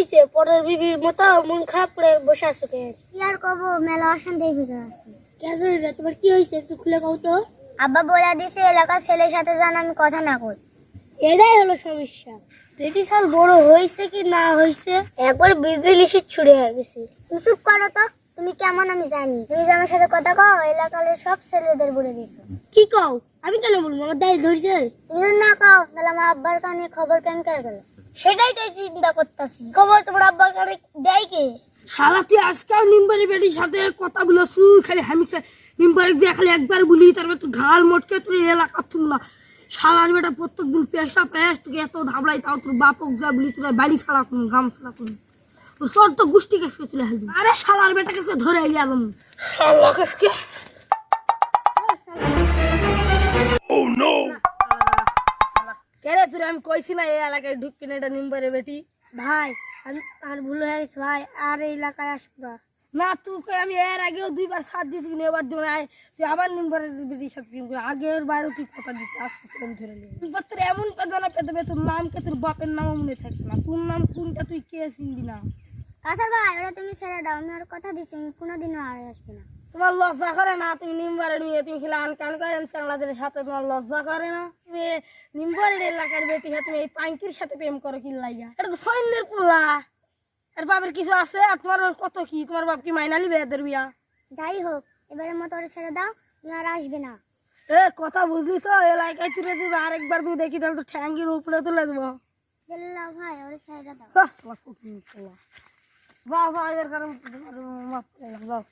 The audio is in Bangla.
হয়েছে? পরের বিবির মতো মন খারাপ করে বসে আছো কেন? কি আর করবো, মেলা অশান্তির ভিতরে আছি। কেন রে, তোমার কি হয়েছে একটু খুলে কও তো। আব্বা বলে দিছে এলাকার ছেলের সাথে যেন আমি কথা না কই। এটাই হলো সমস্যা। বেটি সাল বড় হয়েছে কি না হয়েছে, একবার বিজলি ছুড়ে হয়ে গেছে। তুমি চুপ করো তো, তুমি কেমন আমি জানি। তুমি যে আমার সাথে কথা কও এলাকার সব ছেলেদের বলে দিছো। কি কও? আমি কেন বলবো? আমার দায় ধরছে। তুমি যদি না কও তাহলে আমার আব্বার কানে খবর কেন করে গেল? সেটাই তো চিন্তা করতেছি। খবর তোমার আব্বার কানে দেয় কে? শালা তুই আজকাল নিম্বারি বেটির সাথে কথা বলছু, খালি আমি নিম্বারি দিয়ে খালি একবার বলি, তারপর তুই ঘাল মোটকে তুই এলাকা তুল না। শালার বেটা প্রত্যেকদিন পেশা পেশ তোকে এত ধাবলাই, তাও তোর বাপক যা বলি তোর বাড়ি ছাড়া করুন, গাম ছাড়া করুন, তোর সব তো গোষ্ঠী কাছে চলে আসবি। আরে শালার বেটা কাছে ধরে এলি আলম শালা কাছে। কেরে তোর আমি কইছি না এই এলাকায় ঢুকবি না, এটা নিম্বারে বেটি। ভাই আমি আর ভুল হয়ে গেছে ভাই, আর এই এলাকায় আসবো না। না তোকে আমি এর আগেও দুইবার সাথ দিয়েছি, কিন্তু এবার দিব না। তুই আবার নিম্বারের বেটির সাথে প্রেম করে, আগের বাইরে তুই কথা দিচ্ছি, আজকে তোর আমি ধরে নিই। তুই তোর এমন পেদানা পেতে তোর নামকে তোর বাপের নামও মনে থাকবে না, তোর নাম কোনটা তুই কে চিনবি না। আচ্ছা ভাই, ওরা তুমি ছেড়ে দাও, আমি আর কথা দিচ্ছি আমি কোনোদিনও আর আসবো না। তোমার লজ্জা করে না? তুমি নিম্বারের মেয়ে, তুমি খেলে আনকান করেন সাংলাদের সাথে, তোমার লজ্জা করে না? তুমি নিম্বারের এলাকার বেটি হ্যাঁ, তুমি এই পাঙ্কির সাথে প্রেম করো কি লাইগা? এটা তো সৈন্যের পোলা, এর বাপের কিছু আছে? আর তোমার ওর কত কি? তোমার বাপ কি মাইনালি বেয়াদের বিয়া? যাই হোক, এবারের মতো ওরা ছেড়ে দাও, তুমি আর আসবে না। এ কথা বুঝলি তো? এলাকায় তুলে দেবে, আরেকবার তুই দেখি তাহলে তো ঠ্যাঙ্গির উপরে তুলে দেবো। গেল্লা ভাই, ওরা ছেড়ে দাও। যা এর কারণ যাও।